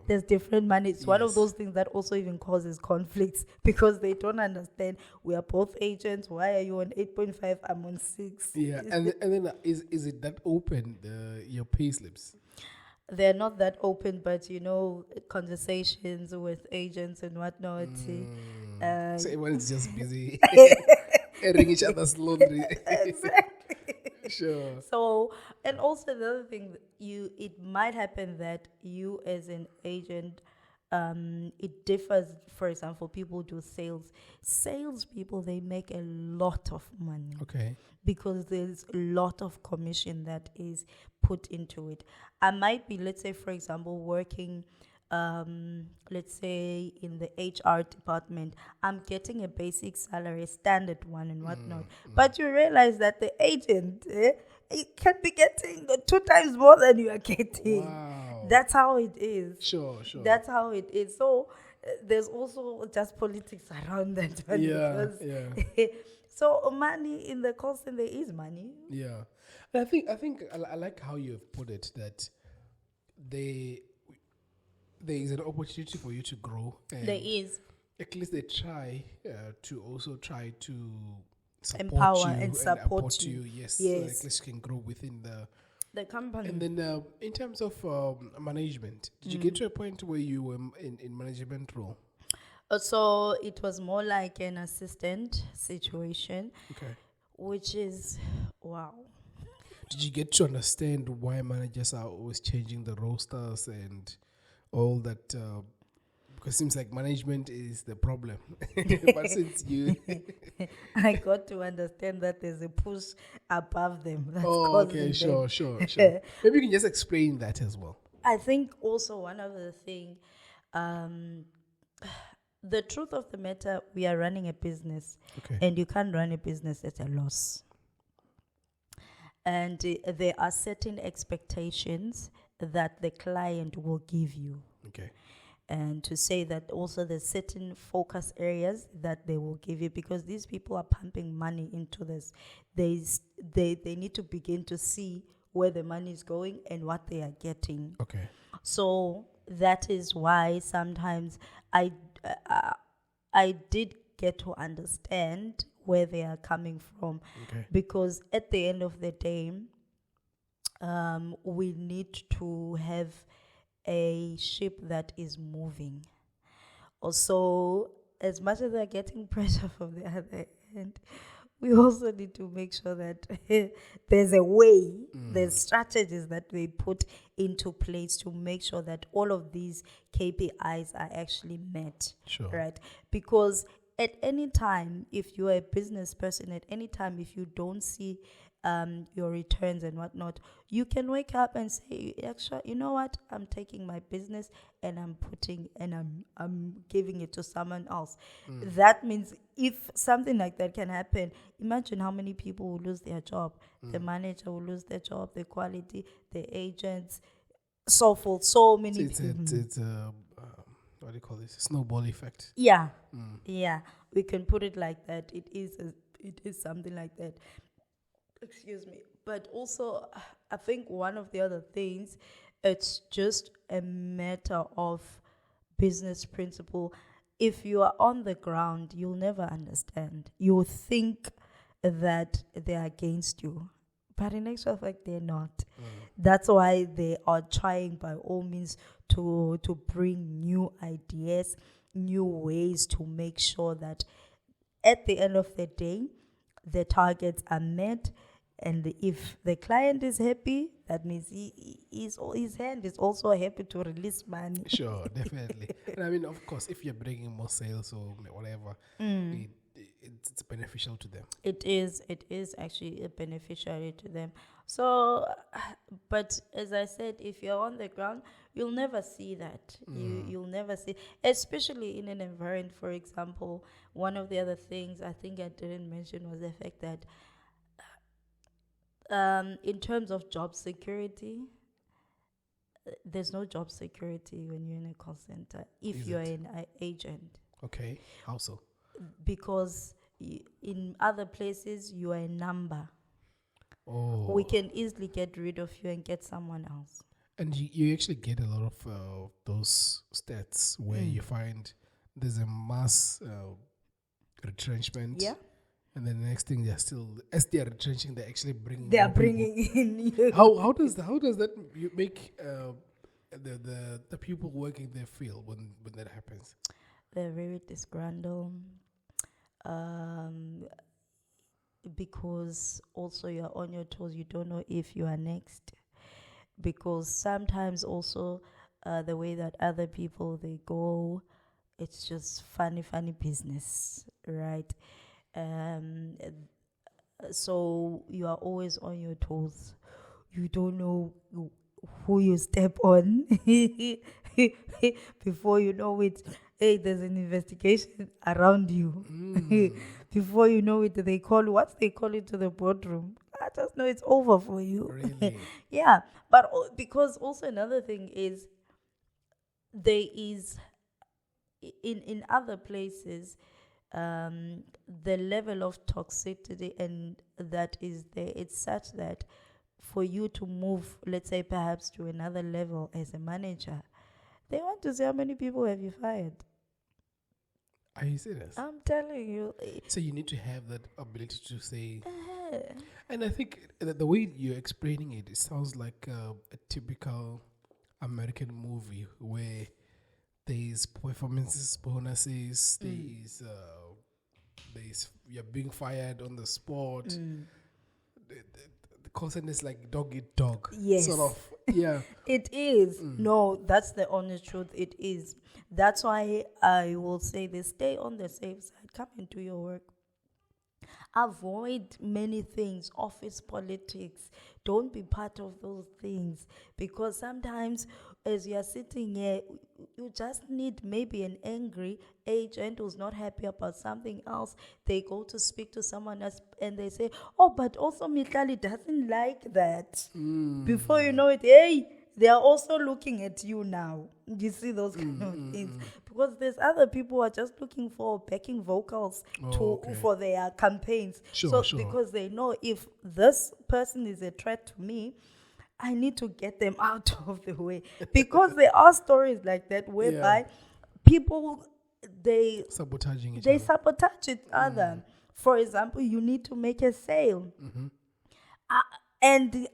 there's different money. It's one of Yes. those things that also even causes conflicts, because they don't understand. We are both agents. Why are you on 8.5? I'm on 6. Yeah, and then is it that open, your pay slips? They're not that open, but conversations with agents and whatnot. So everyone's just busy airing each other's laundry. Sure. So, and also the other thing, it might happen that you as an agent, it differs. For example, people do sales. Salespeople, they make a lot of money. Okay. Because there's a lot of commission that is put into it. I might be, let's say, for example, working, let's say, in the HR department. I'm getting a basic salary, a standard one and whatnot. But you realize that the agent, it can be getting 2 times more than you are getting. Wow. That's how it is. Sure. That's how it is. So there's also just politics around that one Yeah, because yeah, so money in the call center is money. yeah. And I like how you've put it that they there is an opportunity for you to grow, There and is at least they try to also try to support empower and you and support support you. you. Yes, so at Yes, least you can grow within the. the And company. then in terms of management, did you get to a point where you were in management role? So it was more like an assistant situation, Okay. which is wow. Did you get to understand why managers are always changing the rosters and all that? Because it seems like management is the problem. But since you, I got to understand that there's a push above them that's oh, okay, causing them. sure. Maybe you can just explain that as well. I think also one of the thing, um, the truth of the matter, we are running a business, Okay. and you can't run a business at a loss. And there are certain expectations that the client will give you. Okay. And to say that also there's certain focus areas that they will give you because these people are pumping money into this. They need to begin to see where the money is going and what they are getting. Okay. So that is why sometimes I uh, I did get to understand where they are coming from, Okay. because at the end of the day, we need to have a ship that is moving. Also, as much as they're getting pressure from the other end, we also need to make sure that there's a way, there's strategies that we put into place to make sure that all of these KPIs are actually met. Sure. Right? Because at any time, if you're a business person, at any time, if you don't see your returns and whatnot, you can wake up and say, actually, you know what? I'm taking my business and I'm giving it to someone else. That means if something like that can happen, imagine how many people will lose their job. The manager will lose their job, the quality, the agents, so forth. So So many people. it's a what do you call this? Snowball effect. Yeah, yeah, we can put it like that. It is something like that. Excuse me. But also, I think one of the other things, it's just a matter of business principle. If you are on the ground, you'll never understand. You'll think that they're against you, but in actual fact, they're not. That's why they are trying by all means to bring new ideas, new ways to make sure that at the end of the day, the targets are met. And if the client is happy, that means his hand is also happy to release money. Sure, definitely. And I mean, of course, if you're bringing more sales or whatever, it's beneficial to them. It is actually a beneficiary to them. So, but as I said, if you're on the ground, you'll never see that. You'll never see, especially in an environment. For example, one of the other things I think I didn't mention was the fact that, in terms of job security, there's no job security when you're in a call center if Is you're it? an agent, Okay. How so? because in other places you are a number. Oh. We can easily get rid of you and get someone else. And you actually get a lot of those stats where you find there's a mass retrenchment. Yeah, And then the next thing as they are retrenching, they're actually bringing they are more people. bringing in you. How does that make the people working there feel when that happens? They're very disgruntled, because also you're on your toes. You don't know if you are next, because sometimes also the way that other people they go, it's just funny business, right? So you are always on your toes. You don't know who you step on. Before you know it, hey, there's an investigation around you. Before you know it, they call it to the boardroom. I just know it's over for you. Really? Yeah, but because also another thing is there is in other places, the level of toxicity and that is there, it's such that for you to move, let's say perhaps to another level as a manager, they want to see how many people have you fired. Are you serious? I'm telling you. So you need to have that ability to say. Uh, And I think that the way you're explaining it, it sounds like a typical American movie where there's performances bonuses, there's you're being fired on the spot. The concept is like dog eat dog. Yes. Sort of. Yeah. It is. No, that's the honest truth. It is. That's why I will say this: stay on the safe side. Come and do your work. Avoid many things, office politics. Don't be part of those things, because sometimes as you are sitting here, you just need maybe an angry agent who's not happy about something else. They go to speak to someone else and they say, oh, but also Mihlali doesn't like that. Before you know it, hey, they are also looking at you now. You see those kind of things. Because there's other people who are just looking for backing vocals for their campaigns. Sure. Because they know if this person is a threat to me, I need to get them out of the way. Because there are stories like that whereby people, they sabotage each other. For example, you need to make a sale. And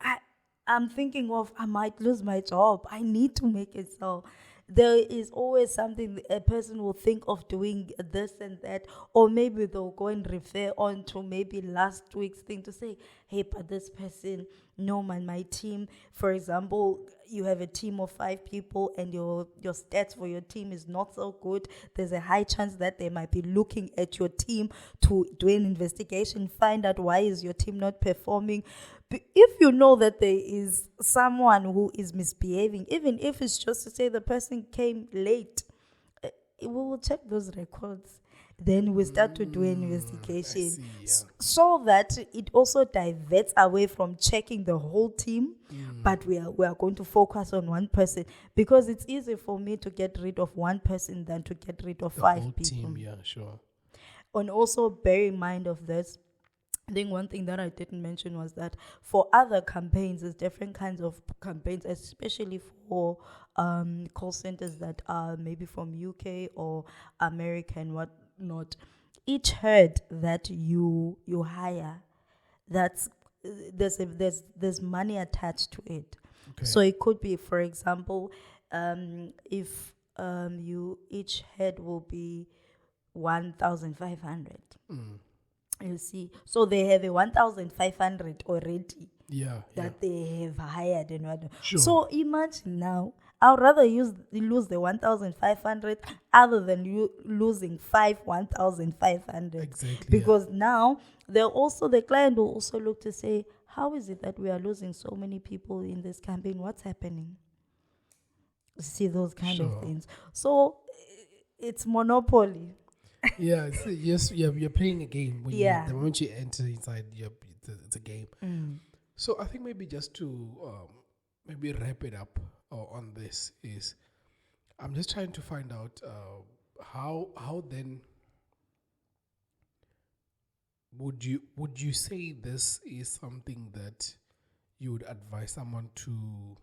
I'm thinking of, I might lose my job. I need to make a sale. There is always something a person will think of doing this and that, or maybe they'll go and refer on to maybe last week's thing to say, hey, but this person, no man, my team, for example, you have a team of 5 people and your stats for your team is not so good. There's a high chance that they might be looking at your team to do an investigation, find out why is your team not performing. If you know that there is someone who is misbehaving, even if it's just to say the person came late, we will check those records. Then we start to do an investigation, so that it also diverts away from checking the whole team, but we are going to focus on one person, because it's easy for me to get rid of one person than to get rid of 5 people. Team, yeah, sure. And also bear in mind of this, I think one thing that I didn't mention was that for other campaigns, there's different kinds of campaigns, especially for call centers that are maybe from UK or America and whatnot. Each head that you hire, that's there's money attached to it. Okay. So it could be, for example, if you each head will be 1,500. You see, so they have a 1,500 already. That they have hired and whatnot. Sure. So imagine now, I'd rather lose the 1,500 other than you losing 1,500. Exactly. Because now the client will also look to say, how is it that we are losing so many people in this campaign? What's happening? See those kind of things. So it's monopoly. Yeah, yes, you're playing a game. The moment you enter inside, it's a game. So I think maybe just to maybe wrap it up on this is, I'm just trying to find out how then would you say this is something that you would advise someone to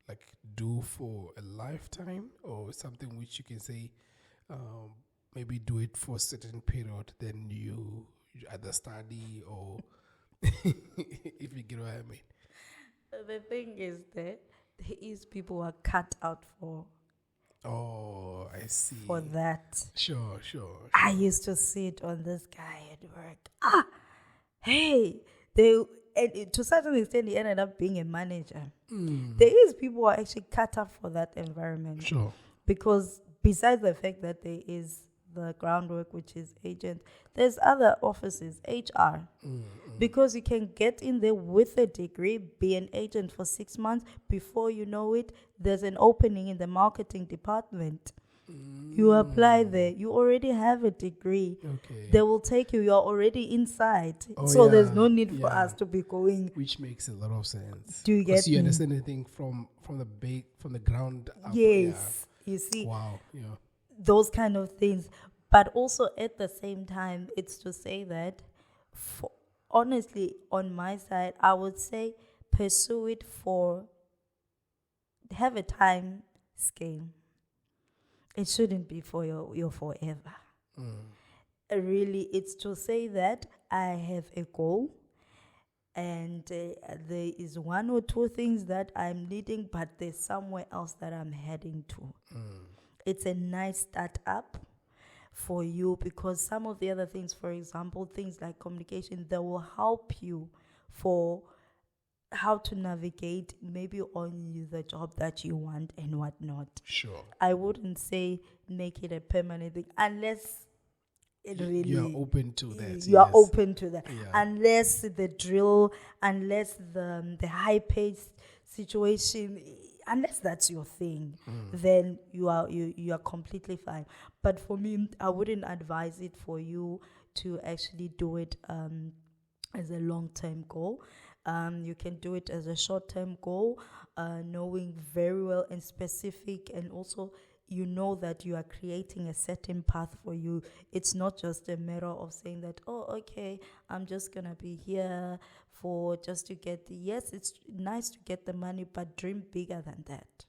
like do for a lifetime, or something which you can say maybe do it for a certain period, then you either study or if you get what I mean. The thing is that there is people who are cut out for. Oh, I see. For that. Sure. I used to see it on this guy at work. Hey, and to a certain extent, he ended up being a manager. There is people who are actually cut out for that environment. Sure. Because besides the fact that there is the groundwork, which is agent, there's other offices, HR. Because you can get in there with a degree, be an agent for 6 months. Before you know it, there's an opening in the marketing department. You apply there. You already have a degree. Okay. They will take you. You're already inside. There's no need for us to be going. Which makes a lot of sense. Do you get me? You understand anything from the ground up? Yes. You see. Wow. Yeah. those kind of things. But also at the same time, it's to say that, for, honestly, on my side, I would say pursue it for, have a time scale. It shouldn't be for your forever. Really, it's to say that I have a goal, and there is one or two things that I'm leading, but there's somewhere else that I'm heading to. It's a nice start up for you, because some of the other things, for example, things like communication, that will help you for how to navigate maybe on the job that you want and whatnot. Sure. I wouldn't say make it a permanent thing unless it really, You're open to that. you are yes. open to that. Yeah. Unless the drill, unless the high paced situation, unless that's your thing, then you are completely fine. But for me, I wouldn't advise it for you to actually do it as a long term goal. You can do it as a short term goal, knowing very well and specific, and also you know that you are creating a certain path for you. It's not just a matter of saying that, oh, okay, I'm just gonna be here for just to get the, yes, it's nice to get the money, but dream bigger than that.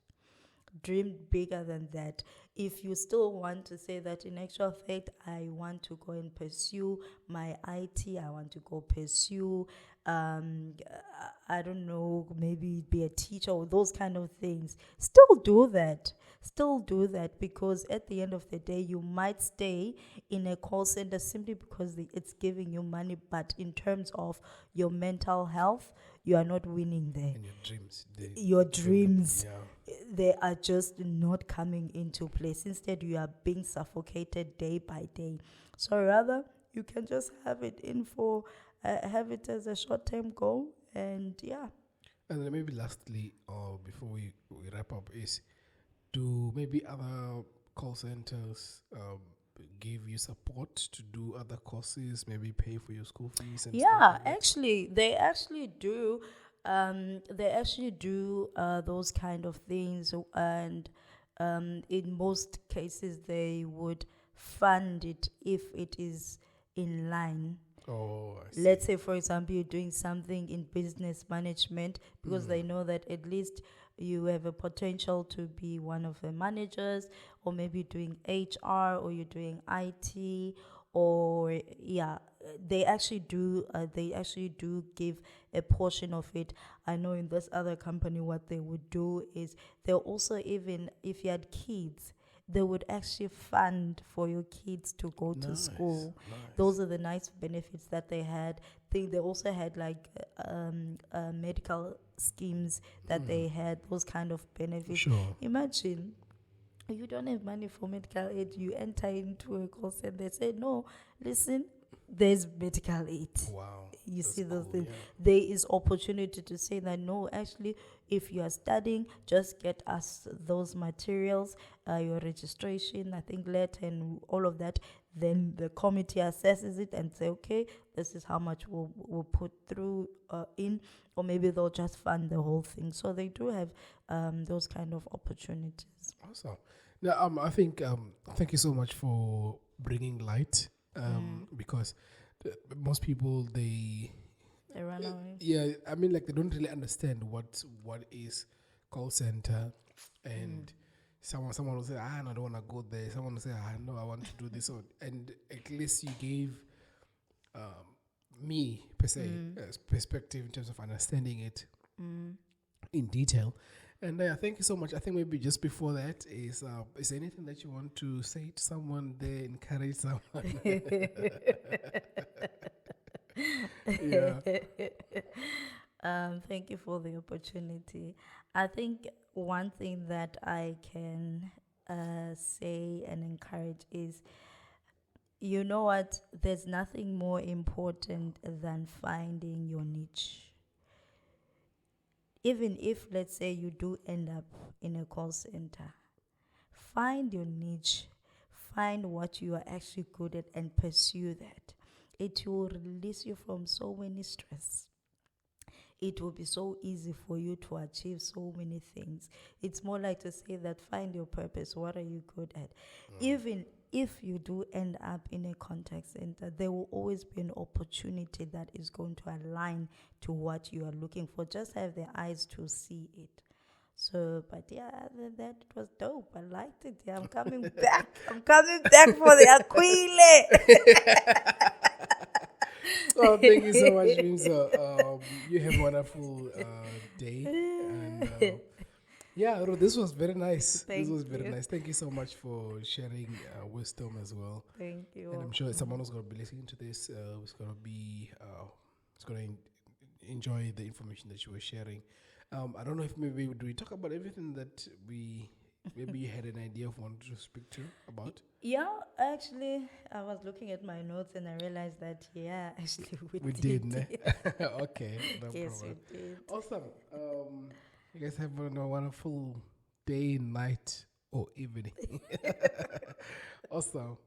Dream bigger than that. If you still want to say that, in actual fact, I want to go and pursue my IT, I want to go pursue, I don't know, maybe be a teacher or those kind of things, still do that. Still do that, because at the end of the day, you might stay in a call center simply because it's giving you money, but in terms of your mental health, you are not winning there. And your dreams. Your dreams, Yeah. they are just not coming into place. Instead, you are being suffocated day by day. So rather, you can just have it in for, have it as a short-term goal, and yeah. And then maybe lastly, before we wrap up, is, do maybe other call centers give you support to do other courses, maybe pay for your school fees and stuff Yeah, like that? actually, they actually do. They actually do those kind of things, and in most cases, they would fund it if it is in line. Oh, I see. Let's say, for example, you're doing something in business management, because they know that at least you have a potential to be one of the managers, or maybe doing HR, or you're doing IT, or yeah, they actually do. They actually do give a portion of it. I know in this other company, what they would do is they'll also, even if you had kids, they would actually fund for your kids to go to school. Nice. Those are the nice benefits that they had. They also had like medical schemes that they had, those kind of benefits. Sure. Imagine you don't have money for medical aid, you enter into a course and they say, no, listen, there's medical aid. Wow. You That's see those cool, things. yeah. There is opportunity to say that, no, actually, if you are studying, just get us those materials, your registration, I think, letter, and all of that. Then the committee assesses it and say, okay, this is how much we'll put through in, or maybe they'll just fund the whole thing. So they do have those kind of opportunities. Awesome. Now, I think thank you so much for bringing light. Because most people, they run away. Yeah, I mean, like, they don't really understand what is call center, and someone will say, no, I don't want to go there. Someone will say, no, I want to do this. And at least you gave me per se perspective in terms of understanding it in detail. And thank you so much. I think maybe just before that is there anything that you want to say to someone there, encourage someone? Yeah. Thank you for the opportunity. I think one thing that I can say and encourage is, you know what, there's nothing more important than finding your niche. Even if, let's say, you do end up in a call center, find your niche, find what you are actually good at, and pursue that. It will release you from so many stress. it will be so easy for you to achieve so many things. It's more like to say that find your purpose. What are you good at? Even if you do end up in a contact center, there will always be an opportunity that is going to align to what you are looking for. Just have the eyes to see it. So, but yeah, other than that, it was dope. I liked it. Yeah, I'm coming back. I'm coming back for the Aquile. Oh, thank you so much, Vimsa. You have a wonderful day. And yeah, this was very nice. This Thank was very you. nice. Thank you so much for sharing wisdom as well. Thank And I'm you. sure someone who's going to be listening to this is going to be, is going to enjoy the information that you were sharing. I don't know if maybe do we talk about everything that we maybe you had an idea of wanting to speak to about. Yeah, actually, I was looking at my notes and I realized that, yeah, actually, we We did. did, ne? Okay, no Yes, we problem. did. Awesome. You guys have a wonderful day, night, or evening. Awesome.